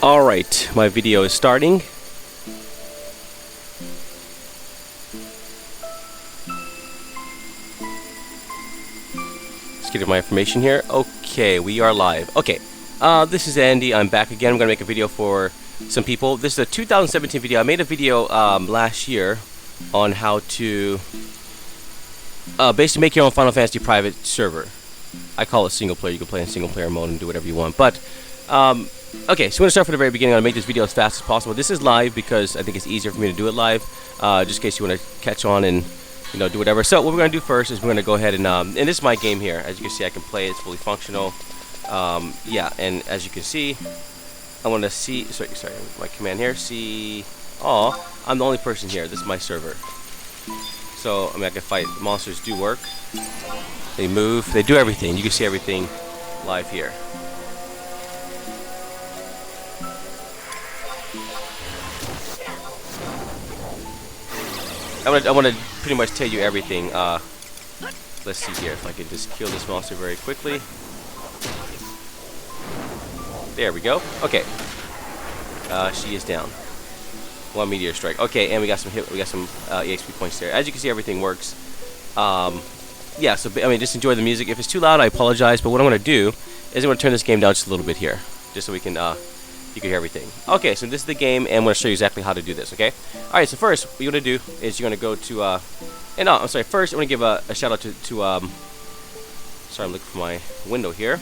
Alright, my video is starting. Let's get my information here. Okay, we are live. Okay, this is Andy. I'm back again. I'm going to make a video for some people. This is a 2017 video. I made a video last year on how to basically make your own Final Fantasy Private Server. I call it single player. You can play in single player mode and do whatever you want. But okay, so I'm going to start from the very beginning. I'm going to make this video as fast as possible. This is live because I think it's easier for me to do it live, just in case you want to catch on and do whatever. So what we're going to do first is we're going to go ahead and this is my game here. As you can see, I can play. It's fully functional. Yeah, and as you can see, I want to see. Sorry, my command here. See. Oh, I'm the only person here. This is my server. So I mean, I can fight. Monsters do work. They move. They do everything. You can see everything live here. I want to pretty much tell you everything. Let's see here if I can just kill this monster very quickly. There we go. Okay. She is down. One meteor strike. Okay, and we got some EXP points there. As you can see, everything works. Yeah. So I mean, just enjoy the music. If it's too loud, I apologize. But what I'm going to do is I'm going to turn this game down just a little bit here, just so we can you can hear everything. Okay, so this is the game, and I'm going to show you exactly how to do this, okay? Alright, so first, what you're going to do is you're going to go to, I'm sorry, first, I'm going to give a shout out to sorry, I'm looking for my window here.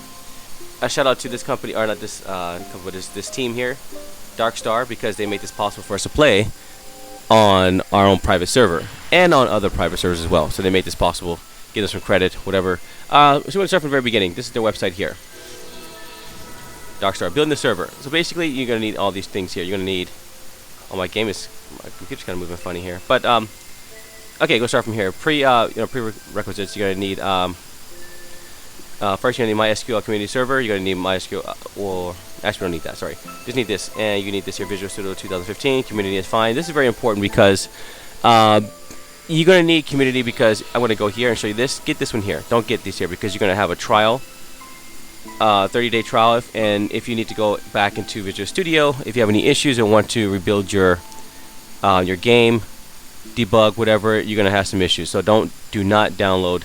A shout out to this company, or not this company, but this team here, Darkstar, because they made this possible for us to play on our own private server, and on other private servers as well. So they made this possible, give us some credit, whatever. So we're going to start from the very beginning. This is their website here. Darkstar, building the server. So basically, you're gonna need all these things here. You're gonna need. Oh, my computer's kind of moving funny here. But okay, go start from here. Prerequisites. You're gonna need first you're gonna need MySQL community server. You're gonna need MySQL. Or actually, we don't need that. Sorry, just need this, and you need this here. Visual Studio 2015. Community is fine. This is very important because you're gonna need community because I'm gonna go here and show you this. Get this one here. Don't get these here because you're gonna have a trial. 30-day trial, and if you need to go back into Visual Studio, if you have any issues and want to rebuild your game, debug, whatever, you're gonna have some issues. So do not download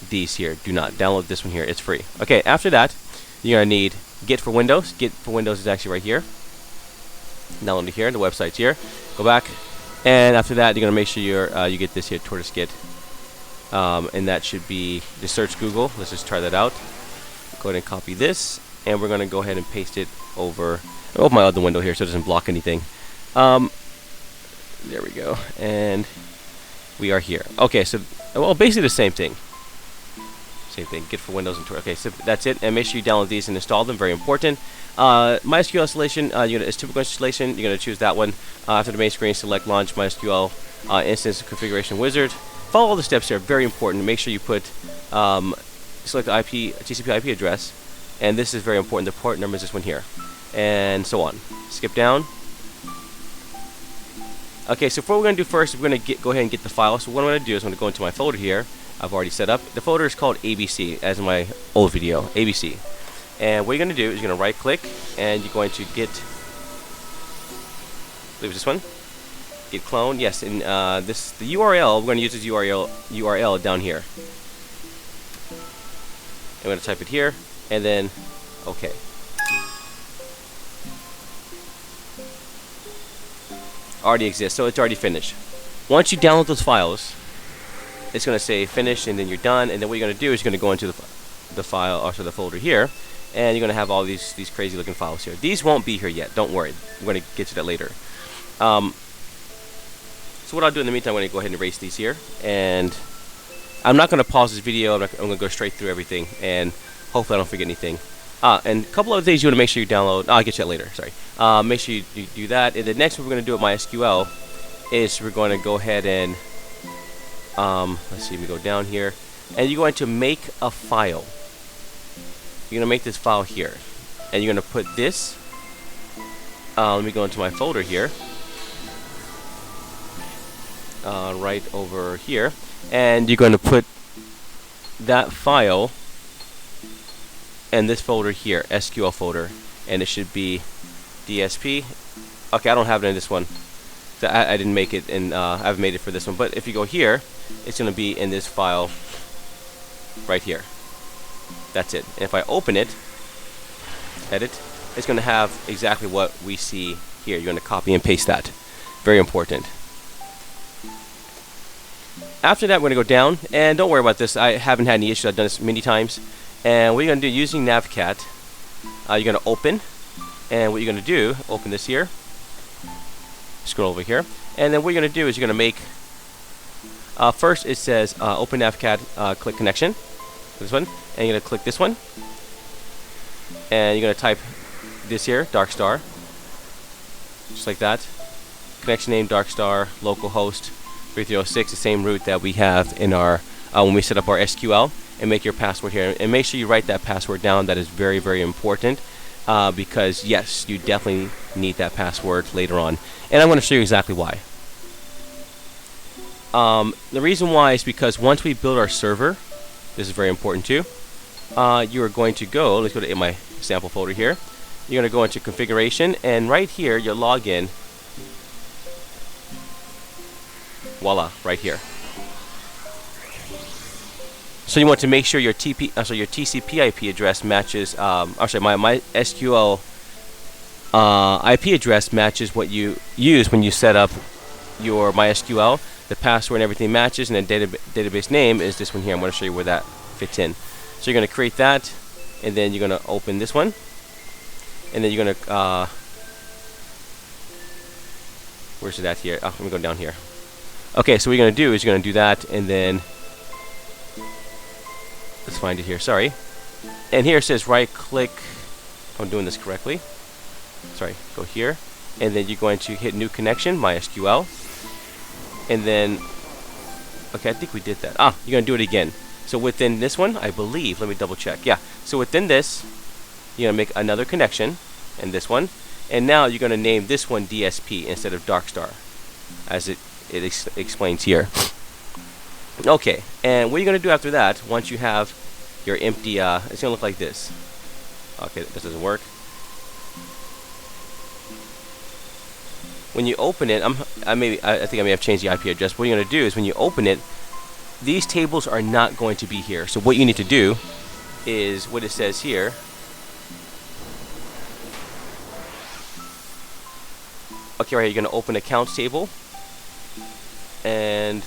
these here. Do not download this one here. It's free. Okay. After that, you're gonna need Git for Windows. Git for Windows is actually right here. Download it here. The website's here. Go back, and after that, you're gonna make sure you get this here, Tortoise Git, and that should be just search Google. Let's just try that out. Go ahead and copy this, and we're going to go ahead and paste it over my other window here so it doesn't block anything. There we go, and we are here. Okay, so well, basically the same thing. Git for Windows and okay, so that's it. And make sure you download these and install them. Very important. MySQL installation. It's typical installation. You're going to choose that one. After the main screen, select Launch MySQL Instance Configuration Wizard. Follow all the steps here. Very important. Make sure you put select the TCP IP address, and this is very important. The port number is this one here, and so on. Skip down. Okay, so what we're going to do first, we're going to go ahead and get the file. So what I'm going to do is I'm going to go into my folder here. I've already set up. The folder is called ABC, as in my old video, ABC. And what you're going to do is you're going to right click, and you're going to get, I believe it's this one, get clone. Yes, and the URL, we're going to use this URL down here. I'm going to type it here, and then OK. Already exists, so it's already finished. Once you download those files, it's going to say finish, and then you're done. And then what you're going to do is you're going to go into the file, also the folder here, and you're going to have all these crazy looking files here. These won't be here yet. Don't worry. We're going to get to that later. So what I'll do in the meantime, I'm going to go ahead and erase these here, and I'm not going to pause this video. I'm going to go straight through everything, and hopefully I don't forget anything. And a couple other things you want to make sure you download. I'll get you that later. Sorry. Make sure you do that. And the next one we're going to do with MySQL is we're going to go ahead and let's see. We go down here, and you're going to make a file. You're going to make this file here, and you're going to put this. Let me go into my folder here. Right over here. And you're going to put that file in this folder here, SQL folder, and it should be DSP. Okay, I don't have it in this one. So I didn't make it, and I've made it for this one. But if you go here, it's going to be in this file right here. That's it. And if I open it, edit, it's going to have exactly what we see here. You're going to copy and paste that. Very important. After that, we're going to go down, and don't worry about this. I haven't had any issues. I've done this many times. And what you're going to do using Navcat, you're going to open, and what you're going to do, open this here, scroll over here, and then what you're going to do is you're going to make, first it says open Navcat, click connection, this one, and you're going to click this one, and you're going to type this here, dark star, just like that. Connection name, dark star, localhost 3306, the same route that we have in our when we set up our SQL, and make your password here. And make sure you write that password down. That is very, very important because yes, you definitely need that password later on. And I'm going to show you exactly why. The reason why is because once we build our server, this is very important too. You are going to go. Let's go to my sample folder here. You're going to go into configuration, and right here, your login. Voila, right here. So you want to make sure your your TCP IP address matches. My SQL IP address matches what you use when you set up your MySQL. The password and everything matches, and the database name is this one here. I'm going to show you where that fits in. So you're going to create that, and then you're going to open this one, and then you're going to where's it at here? Oh, let me go down here. Okay, so what you're going to do is you're going to do that, and then let's find it here. Sorry. And here it says right click. I'm doing this correctly. Sorry. Go here. And then you're going to hit new connection, MySQL. And then, okay, I think we did that. You're going to do it again. So within this one, I believe, let me double check. Yeah. So within this, you're going to make another connection, and this one. And now you're going to name this one DSP instead of Darkstar, as it explains here. Okay, and what you're going to do after that, once you have your empty, it's going to look like this. Okay, this doesn't work. When you open it, I think I may have changed the IP address. What you're going to do is when you open it, these tables are not going to be here. So what you need to do is what it says here. Okay, right here, you're going to open accounts table. And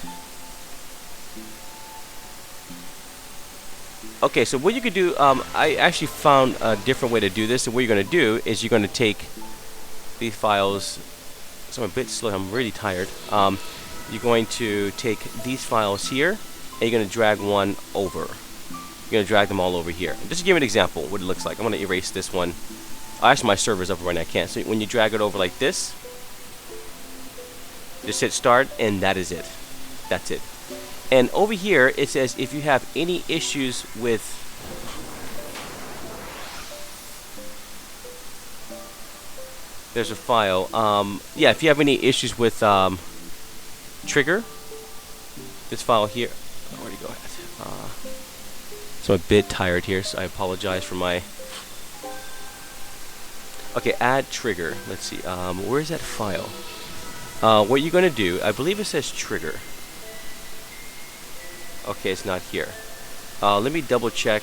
okay, so what you could do, I actually found a different way to do this. And what you're going to do is you're going to take these files. So I'm a bit slow. I'm really tired. You're going to take these files here, and you're going to drag one over. You're going to drag them all over here. Just to give you an example what it looks like. I'm going to erase this one. Actually, my server's up right now. I can't. So when you drag it over like this, just hit start, and that is it. That's it. And over here, it says if you have any issues with there's a file. Yeah, if you have any issues with trigger, this file here. Where'd it go at? So I'm a bit tired here, so I apologize for my. Okay, add trigger. Let's see. Where is that file? What you're going to do, I believe it says trigger. Okay, it's not here. Let me double check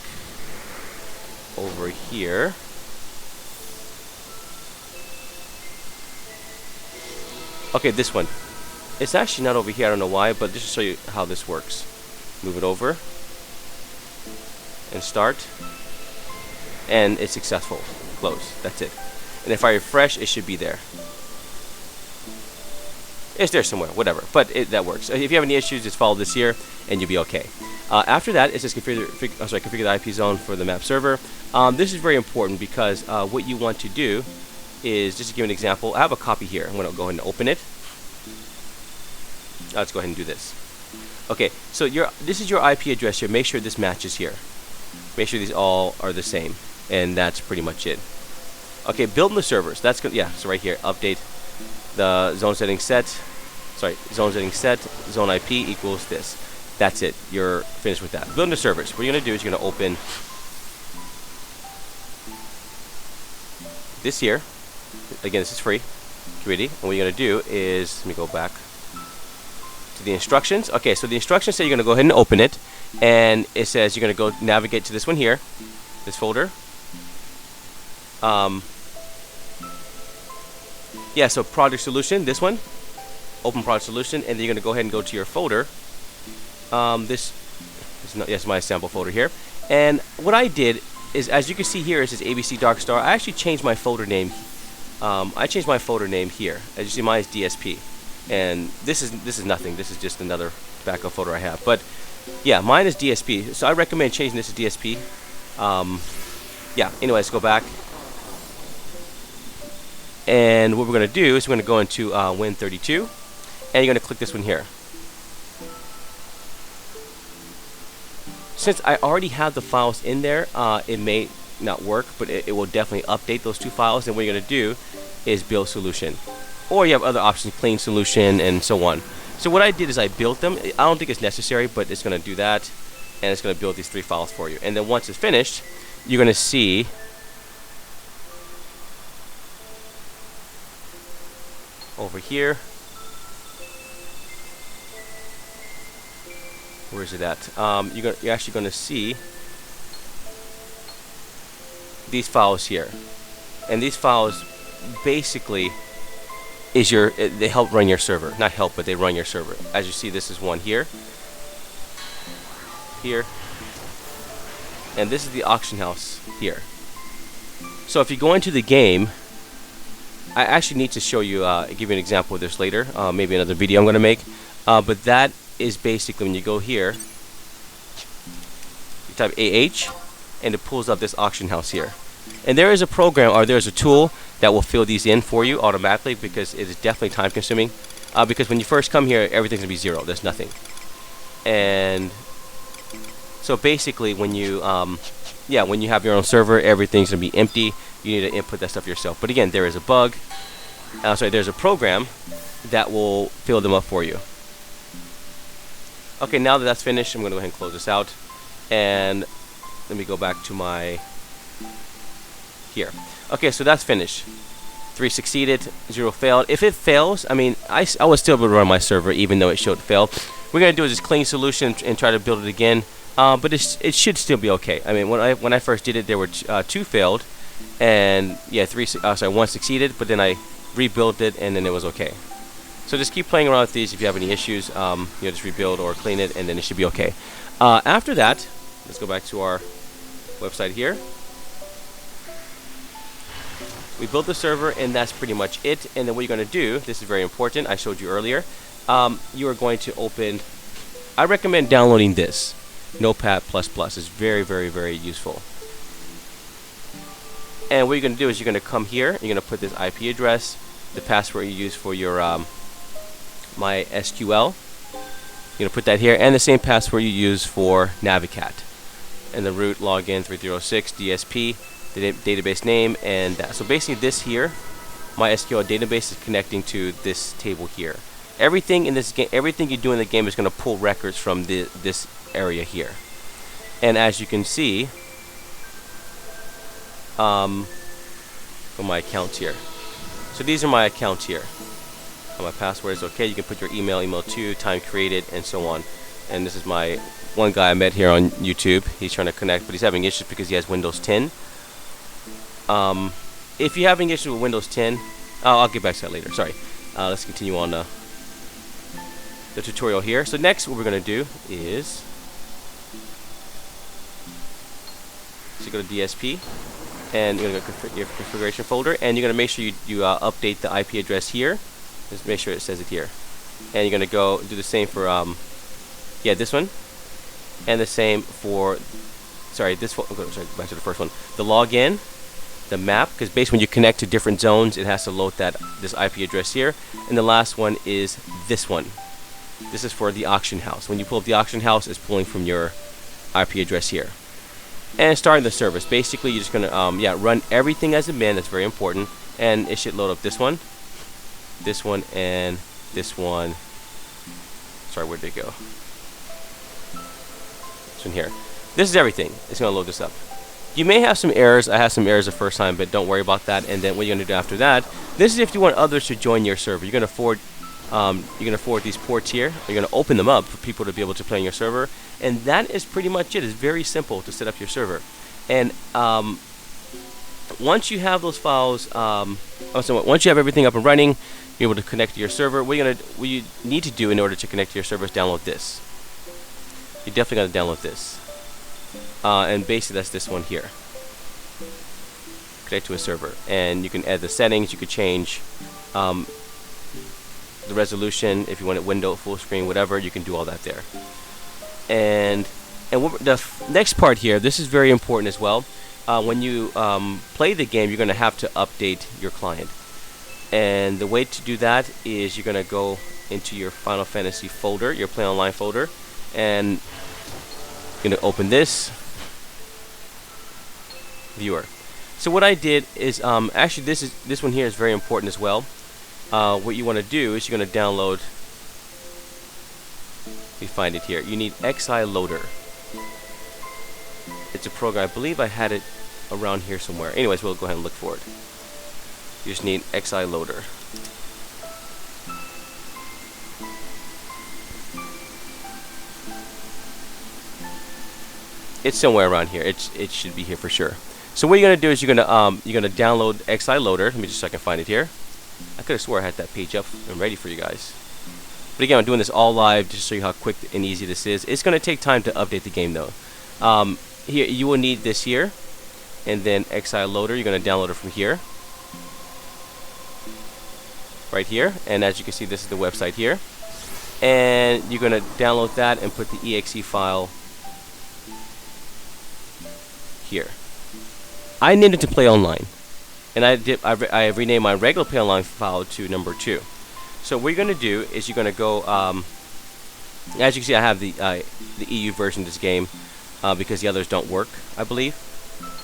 over here. Okay, this one. It's actually not over here. I don't know why, but just to show you how this works. Move it over and start, and it's successful. Close. That's it. And if I refresh, it should be there. It's there somewhere, whatever, but that works. If you have any issues, just follow this here, and you'll be okay. After that, it says configure the IP zone for the map server. This is very important because what you want to do is, just to give an example, I have a copy here. I'm going to go ahead and open it. Let's go ahead and do this. Okay, so this is your IP address here. Make sure this matches here. Make sure these all are the same, and that's pretty much it. Okay, building the servers. That's good. Yeah, so right here, update the zone setting set. Sorry, zone setting set, zone IP equals this. That's it. You're finished with that. Building the servers. What you're going to do is you're going to open this here. Again, this is free community. And what you're going to do is, let me go back to the instructions. Okay, so the instructions say you're going to go ahead and open it, and it says you're going to go navigate to this one here, this folder. Yeah, so project solution, this one, open project solution, and then you're going to go ahead and go to your folder. This is not, yes, my sample folder here. And what I did is, as you can see here, it says ABC Dark Star. I actually changed my folder name. I changed my folder name here. As you see, mine is DSP, and this is nothing. This is just another backup folder I have. But yeah, mine is DSP. So I recommend changing this to DSP. Yeah. Anyway, let's go back. And what we're going to do is we're going to go into Win32, and you're going to click this one here. Since I already have the files in there, it may not work, but it will definitely update those two files. And what you're going to do is build solution. Or you have other options, clean solution, and so on. So what I did is I built them. I don't think it's necessary, but it's going to do that. And it's going to build these three files for you. And then once it's finished, you're going to see over here. Where is it at? You're actually going to see these files here, and these files basically is they help run your server. Not help, but they run your server. As you see, this is one here, and this is the auction house here. So if you go into the game, I actually need to show you, give you an example of this later, maybe another video I'm going to make, but that is basically when you go here, you type AH, and it pulls up this auction house here. And there is a program, or there's a tool that will fill these in for you automatically, because it is definitely time consuming. Because when you first come here, everything's going to be zero. There's nothing. And so basically when you when you have your own server, everything's going to be empty. You need to input that stuff yourself. But again, there is a bug. There's a program that will fill them up for you. Okay, now that that's finished, I'm going to go ahead and close this out. And let me go back to my here. Okay, so that's finished. 3 succeeded, 0 failed. If it fails, I mean, I would still be able to run my server even though it showed fail. What we're going to do is just clean solution and try to build it again. But it should still be okay. I mean, when I first did it, there were 2 failed. And yeah, 1 succeeded, but then I rebuilt it and then it was okay. So just keep playing around with these. If you have any issues, just rebuild or clean it, and then it should be okay. After that, let's go back to our website here. We built the server, and that's pretty much it. And then what you're going to do, this is very important, I showed you earlier, you are going to open, I recommend downloading this, Notepad++. It's very, very, very useful. And what you're going to do is you're going to come here, you're going to put this IP address, the password you use for your MySQL. You're going to put that here, and the same password you use for Navicat. And the root login 3006 DSP, the database name, and that. So basically this here, MySQL database, is connecting to this table here. Everything in this game, everything you do in the game is going to pull records from this area here. And as you can see, from my accounts here. So these are my accounts here. My password is okay. You can put your email 2, time created, and so on. And this is my one guy I met here on YouTube. He's trying to connect, but he's having issues because he has Windows 10. If you're having issues with Windows 10, I'll get back to that later. Sorry. Let's continue on the tutorial here. So next, what we're going to do is, so you go to DSP, and you're going to go to your configuration folder, and you're going to make sure you update the IP address here. Just make sure it says it here. And you're going to go do the same for this one, and the same for this one. Sorry, back to the first one. The login, the map, because basically when you connect to different zones, it has to load this IP address here. And the last one is this one. This is for the auction house. When you pull up the auction house, it's pulling from your IP address here. And starting the service. Basically, you're just gonna run everything as a min. That's very important, and it should load up this one, and this one. Sorry, where'd it go? This one here. This is everything. It's gonna load this up. You may have some errors. I had some errors the first time, but don't worry about that. And then what you're going to do after that, this is if you want others to join your server. You're going to forward these ports here. You're going to open them up for people to be able to play on your server. And that is pretty much it. It's very simple to set up your server. And once you have those files, once you have everything up and running, you're able to connect to your server. What you need to do in order to connect to your server is download this. You're definitely going to download this. And basically that's this one here. Connect to a server. And you can add the settings. You could change the resolution. If you want it window, full screen, whatever, you can do all that there. And the next part here, this is very important as well. When you play the game, you're going to have to update your client. And the way to do that is you're going to go into your Final Fantasy folder, your Play Online folder, and you're going to open this viewer. So what I did is actually this one here is very important as well. What you want to do is you're going to download. You find it here. You need XI Loader. It's a program. I believe I had it around here somewhere. Anyways, we'll go ahead and look for it. You just need XI Loader. It's somewhere around here. It should be here for sure. So what you're gonna do is you're gonna download XI Loader. Let me just so I can find it here. I could have swore I had that page up and ready for you guys. But again, I'm doing this all live just to show you how quick and easy this is. It's gonna take time to update the game though. Here you will need this here, and then XI Loader. You're gonna download it from here, right here. And as you can see, this is the website here. And you're gonna download that and put the exe file here. I named it to Play Online, and I renamed my regular Play Online file to number 2. So what you're gonna do is you're gonna go. As you can see, I have the EU version of this game because the others don't work, I believe.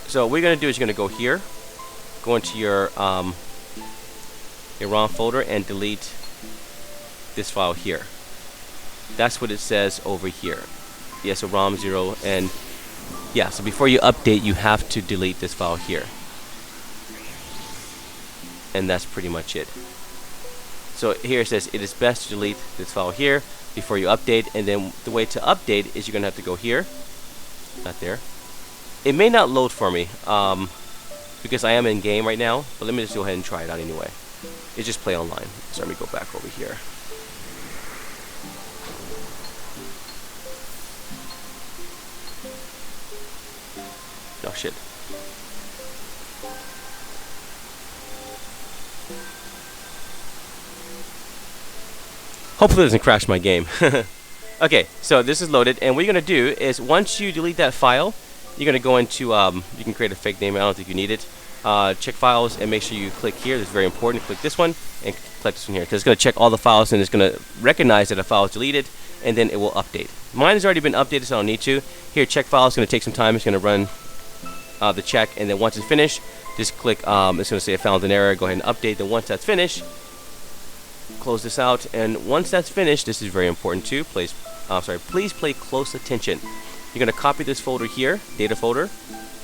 So what you're gonna do is you're gonna go here, go into your ROM folder and delete this file here. That's what it says over here. Yeah, so ROM 0, and yeah, so before you update, you have to delete this file here. And that's pretty much it. So here it says it is best to delete this file here before you update, and then the way to update is you're gonna have to go here, not there. It may not load for me because I am in game right now, but let me just go ahead and try it out anyway. It's just Play Online. So let me go back over here. Oh shit. Hopefully it doesn't crash my game. Okay, so this is loaded, and what you're gonna do is once you delete that file, you're gonna go into you can create a fake name. I don't think you need it. Check files and make sure you click here. This is very important. Click this one and click this one here because it's gonna check all the files and it's gonna recognize that a file is deleted, and then it will update. Mine has already been updated, so I don't need to. Here, check files. It's gonna take some time. It's gonna run the check, and then once it's finished, just click. It's going to say I found an error. Go ahead and update. Then once that's finished, close this out. And once that's finished, this is very important too. Please pay close attention. You're going to copy this folder here, data folder,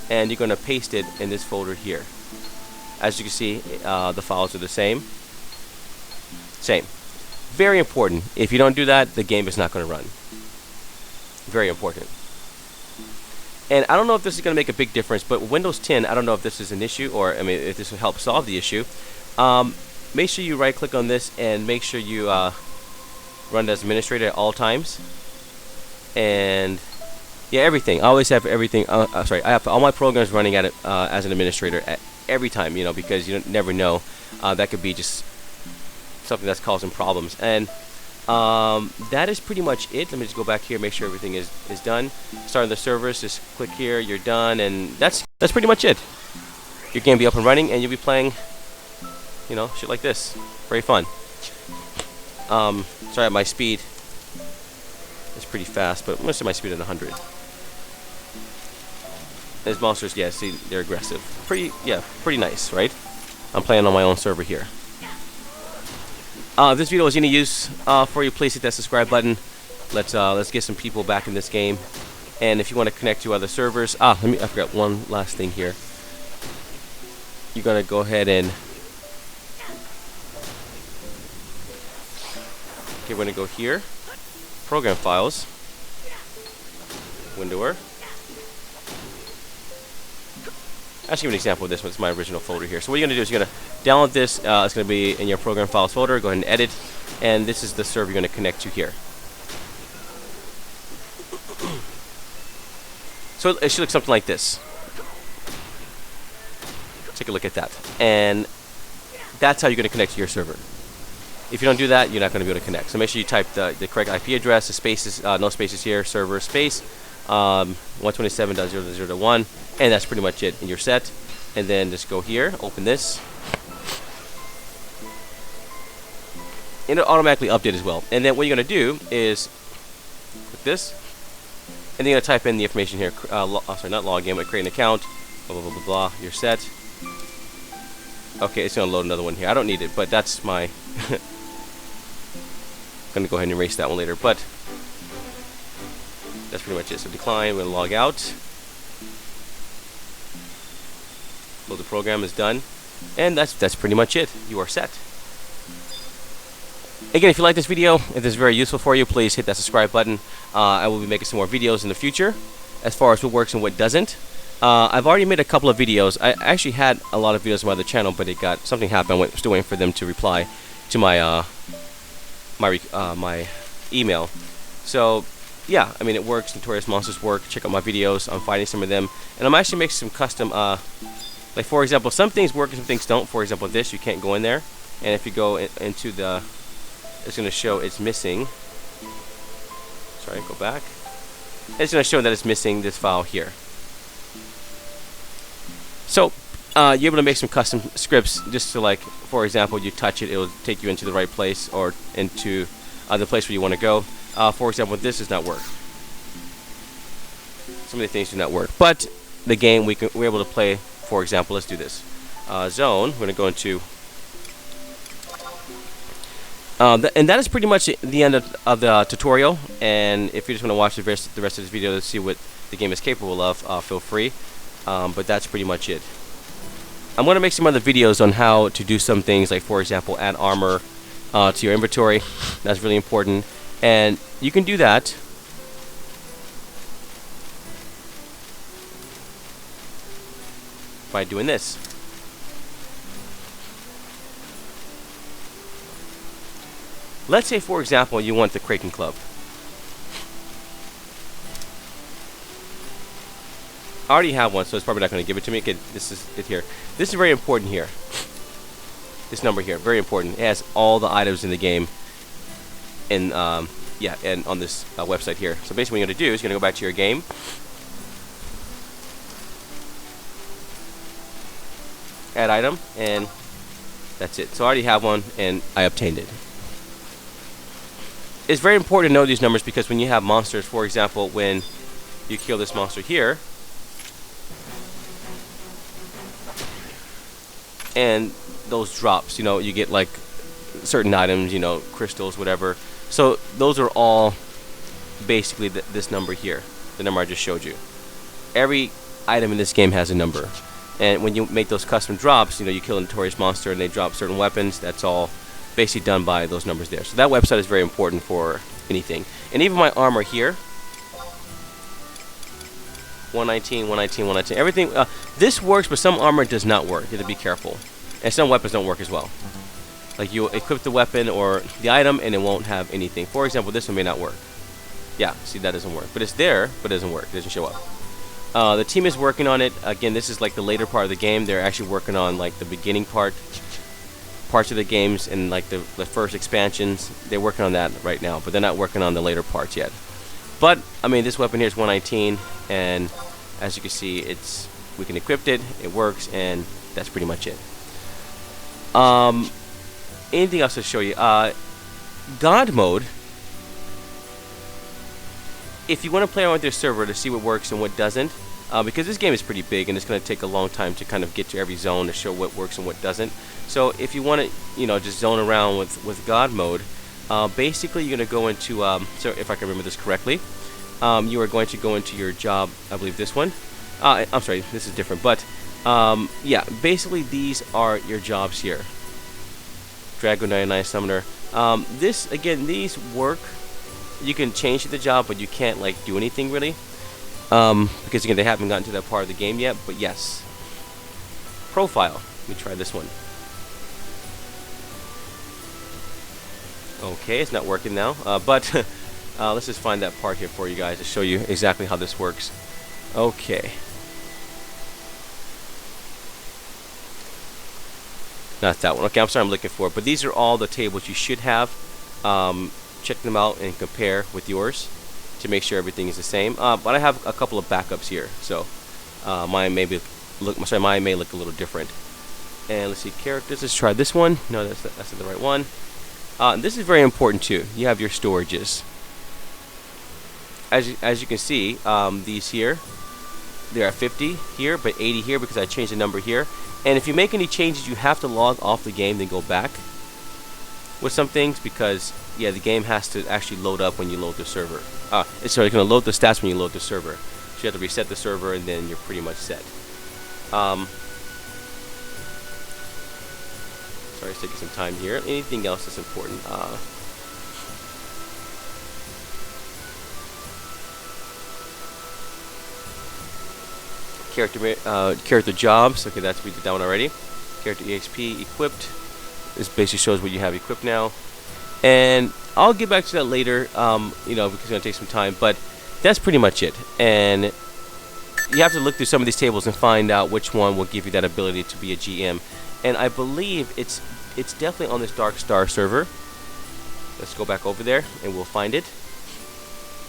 and you're going to paste it in this folder here. As you can see, the files are the same. Very important. If you don't do that, the game is not going to run. Very important. And I don't know if this is going to make a big difference, but Windows 10, I don't know if this is an issue, or I mean, if this will help solve the issue. Make sure you right-click on this and make sure you run as administrator at all times. And yeah, everything. I always have everything. I have all my programs running at it as an administrator at every time, you know, because you never know. That could be just something that's causing problems. And that is pretty much it. Let me just go back here, make sure everything is done. Starting the servers, just click here, you're done, and that's pretty much it. Your game will be up and running, and you'll be playing, you know, shit like this. Very fun. Sorry, my speed is pretty fast, but most of my speed at 100. These monsters, yeah, see, they're aggressive. Pretty nice, right? I'm playing on my own server here. If this video was any use for you, please hit that subscribe button. Let's get some people back in this game. And if you want to connect to other servers, I forgot one last thing here. You're gonna go ahead and we're gonna go here, program files, windower. I'll give you an example of this one. It's my original folder here. So what you're going to do is you're going to download this. It's going to be in your program files folder. Go ahead and edit. And this is the server you're going to connect to here. So it should look something like this. Take a look at that. And that's how you're going to connect to your server. If you don't do that, you're not going to be able to connect. So make sure you type the correct IP address, the spaces, no spaces here, server space, 127.0.0.1, and that's pretty much it, and you're set. And then just go here, open this, and it'll automatically update as well. And then what you're going to do is click this, and then you're going to type in the information here. Sorry, not log in, but create an account, blah, blah, blah, blah, blah. You're set. Okay, it's going to load another one here. I don't need it, but that's my... I'm going to go ahead and erase that one later, but that's pretty much it. So decline, we're going to log out. Load the program is done. And that's pretty much it. You are set. Again, if you like this video, if this is very useful for you, please hit that subscribe button. I will be making some more videos in the future as far as what works and what doesn't. I've already made a couple of videos. I actually had a lot of videos on my other channel, but something happened. I'm still waiting for them to reply to my my email. So yeah, I mean, it works. Notorious Monsters work. Check out my videos. I'm fighting some of them, and I'm actually making some custom. Like for example, some things work and some things don't. For example, this you can't go in there, and if you go into the, it's going to show it's missing. Sorry, go back. It's going to show that it's missing this file here. So you're able to make some custom scripts just to, like, for example, you touch it, it will take you into the right place or into the place where you want to go. For example, this does not work. Some of the things do not work, but the game we're able to play. For example, let's do this. Zone. We're going to go into, and that is pretty much the end of the tutorial. And if you just want to watch the rest of this video to see what the game is capable of, feel free. But that's pretty much it. I'm going to make some other videos on how to do some things, like for example, add armor to your inventory. That's really important, and you can do that by doing this. Let's say, for example, you want the Kraken Club. I already have one, so it's probably not going to give it to me. Okay, this is it here. This is very important here. This number here, very important. It has all the items in the game, and yeah, and on this website here. So basically, what you're going to do is you're going to go back to your game, add item, and that's it. So I already have one, and I obtained it. It's very important to know these numbers because when you have monsters, for example, when you kill this monster here, and those drops, you know, you get like certain items, you know, crystals, whatever. So those are all basically this number here, the number I just showed you. Every item in this game has a number. And when you make those custom drops, you know, you kill a notorious monster and they drop certain weapons. That's all basically done by those numbers there. So that website is very important for anything. And even my armor here, 119, 119, 119. Everything. This works, but some armor does not work. You have to be careful. And some weapons don't work as well. Like you equip the weapon or the item, and it won't have anything. For example, this one may not work. Yeah, see, that doesn't work. But it's there, but it doesn't work. It doesn't show up. The team is working on it. Again, this is like the later part of the game. They're actually working on like the beginning parts of the games and like the first expansions. They're working on that right now, but they're not working on the later parts yet. But I mean, this weapon here is 119, and as you can see, we can equip it. It works, and that's pretty much it. Anything else to show you? God mode. If you want to play around with your server to see what works and what doesn't, because this game is pretty big and it's going to take a long time to kind of get to every zone to show what works and what doesn't. So if you want to, you know, just zone around with God mode, basically you're going to go into, so if I can remember this correctly, you are going to go into your job. I believe this one. I'm sorry, this is different, but yeah, basically these are your jobs here. Dragon 99 Summoner. This again, these work. You can change the job, but you can't like do anything really, because again they haven't gotten to that part of the game yet. But yes, profile. Let me try this one. Okay, it's not working now, but let's just find that part here for you guys to show you exactly how this works. Okay. Not that one. Okay, I'm sorry, I'm looking for it. But these are all the tables you should have. Check them out and compare with yours to make sure everything is the same. But I have a couple of backups here, so mine may look a little different. And let's see, characters. Let's try this one. No, that's not the right one. This is very important too. You have your storages. As you can see, these here, they're at 50 here, but 80 here because I changed the number here. And if you make any changes, you have to log off the game, then go back with some things, because yeah, the game has to actually load up when you load the server. It's going to load the stats when you load the server. So you have to reset the server, and then you're pretty much set. Sorry, it's taking some time here. Anything else that's important? Character jobs. Okay, that's we did that one already. Character EXP equipped. This basically shows what you have equipped now. And I'll get back to that later, you know, because it's going to take some time. But that's pretty much it. And you have to look through some of these tables and find out which one will give you that ability to be a GM. And I believe it's definitely on this Dark Star server. Let's go back over there and we'll find it.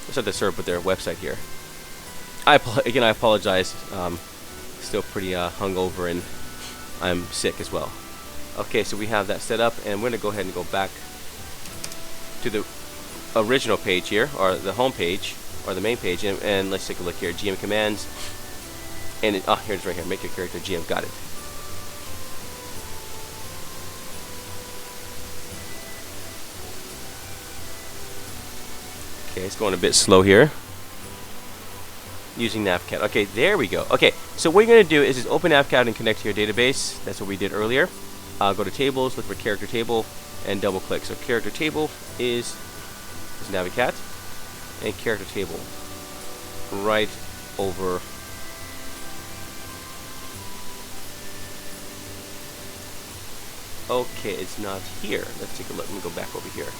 It's not the server, but their website here. I apologize. Still pretty hungover, and I'm sick as well. Okay, so we have that set up, and we're gonna go ahead and go back to the original page here, or the home page, or the main page, and let's take a look here. GM commands, and here it is right here. Make your character GM. Got it. Okay, it's going a bit slow here. Using NavCat. Okay, there we go. Okay, so what you're going to do is just open NavCat and connect to your database. That's what we did earlier. Go to tables, look for character table, and double click. So character table is NavCat, and character table right over. Okay, it's not here. Let's take a look. Let me go back over here.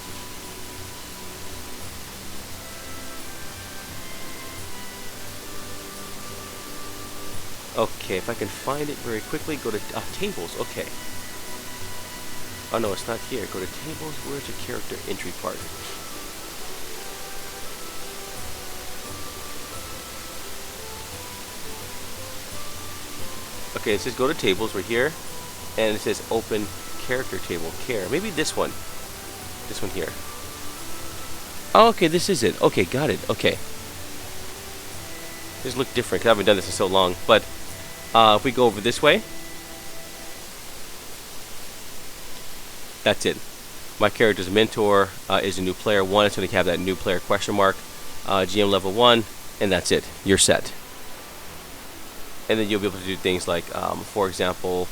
Okay, if I can find it very quickly, go to tables. Okay. Oh no, it's not here. Go to tables. Where's the character entry part? Okay, it says go to tables. We're here, and it says open character table. Care. Maybe this one. This one here. Oh, okay, this is it. Okay, got it. Okay. This look different. 'Cause I haven't done this in so long, but. If we go over this way, that's it. My character's mentor is a new player 1. It's going to have that new player question mark, GM level 1, and that's it. You're set. And then you'll be able to do things like, for example,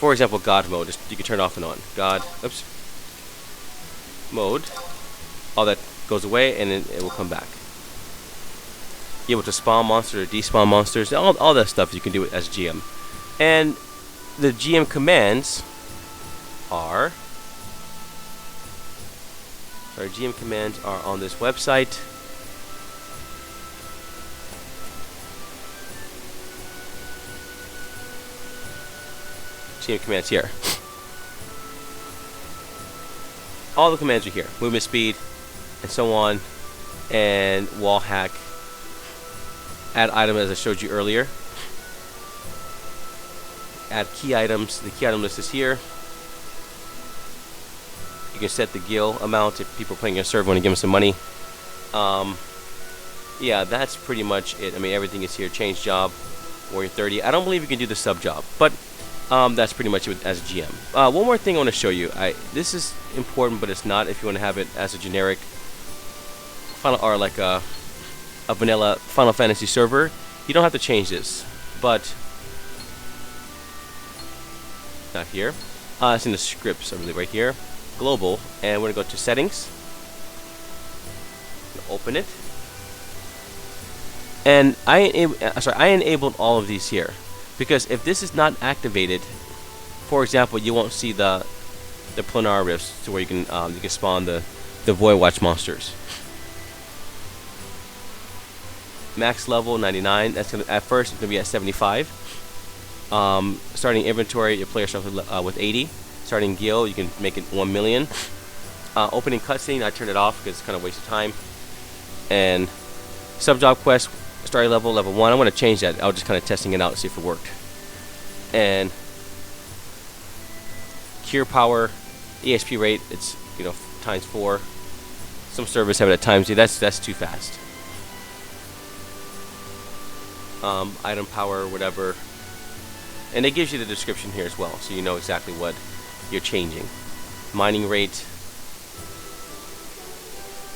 God mode. You can turn off and on. God, oops, mode. All that goes away, and then it will come back. Be able to spawn monsters or despawn monsters, all that stuff you can do it as GM. And the GM commands are on this website. GM commands here. All the commands are here. Movement speed and so on, and wall hack. Add item as I showed you earlier. Add key items. The key item list is here. You can set the gil amount if people are playing your server want to give them some money. Yeah, that's pretty much it. I mean, everything is here. Change job, Warrior 30. I don't believe you can do the sub job, but That's pretty much it as a GM. One more thing I want to show you. This is important, but it's not if you want to have it as a generic Final or like a vanilla Final Fantasy server. You don't have to change this, but not here. It's in the scripts, I believe, right here. Global, and we're gonna go to settings. Open it, and I enabled all of these here because if this is not activated, for example, you won't see the planar rifts to where you can spawn the Void Watch monsters. Max level 99. That's gonna at first it's gonna be at 75. Starting inventory, your player starts with 80. Starting guild, you can make it 1 million. Opening cutscene, I turned it off because it's kind of a waste of time. And sub job quest, starting level 1. I'm gonna change that. I was just kind of testing it out, see if it worked. And cure power, ESP rate, it's times 4. Some servers have it at times 2. That's too fast. Item power, whatever, and it gives you the description here as well, so you know exactly what you're changing. Mining rate,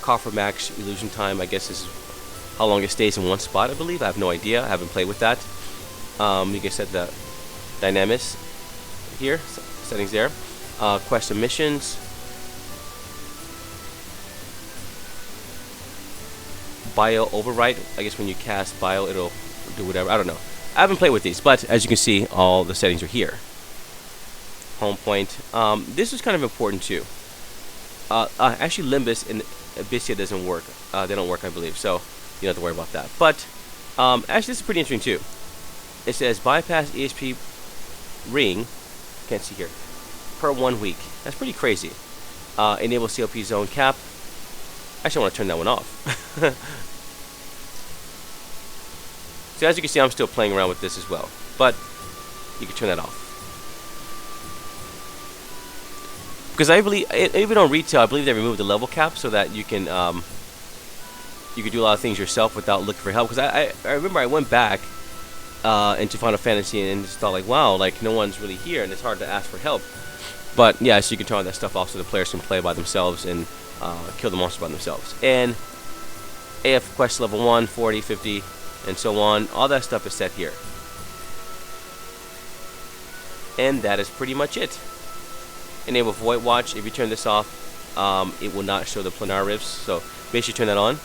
coffer max, illusion time. I guess this is how long it stays in one spot. I believe. I have no idea. I haven't played with that. You can set the dynamics here, settings there. Quest and missions. Bio overwrite. I guess when you cast bio, it'll do whatever. I don't know. I haven't played with these, but as you can see, all the settings are here. Home point. This is kind of important too. Actually, Limbus and Abyssia doesn't work. They don't work, I believe. So you don't have to worry about that. But actually, this is pretty interesting too. It says bypass ESP ring. Can't see here. Per 1 week. That's pretty crazy. Enable CLP zone cap. Actually, I want to turn that one off. So as you can see, I'm still playing around with this as well, but you can turn that off. Because I believe, even on retail, I believe they removed the level cap so that you can do a lot of things yourself without looking for help. Because I remember I went back into Final Fantasy and just thought like, wow, like no one's really here, and it's hard to ask for help. But yeah, so you can turn all that stuff off so the players can play by themselves and kill the monsters by themselves. And AF quest level 1, 40, 50. And so on. All that stuff is set here. And that is pretty much it. Enable Void Watch. If you turn this off, it will not show the planar rifts. So make sure you turn that on.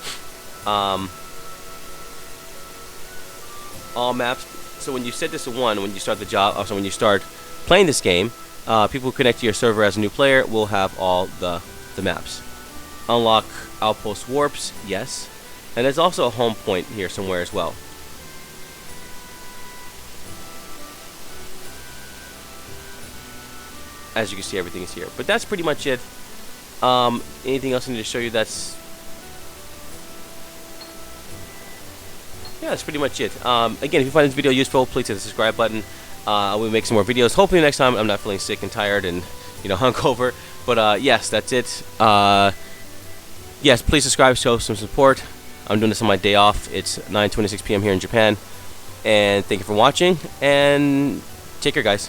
All maps. So when you set this to 1, when you start the job, also when you start playing this game, people who connect to your server as a new player will have all the maps. Unlock outpost warps. Yes. And there's also a home point here somewhere as well. As you can see, everything is here. But that's pretty much it. Anything else I need to show you? That's pretty much it. Again, if you find this video useful, please hit the subscribe button. We'll make some more videos. Hopefully next time I'm not feeling sick and tired and hungover. But yes, that's it. Yes, please subscribe, show some support. I'm doing this on my day off. It's 9:26 p.m. here in Japan. And thank you for watching. And take care, guys.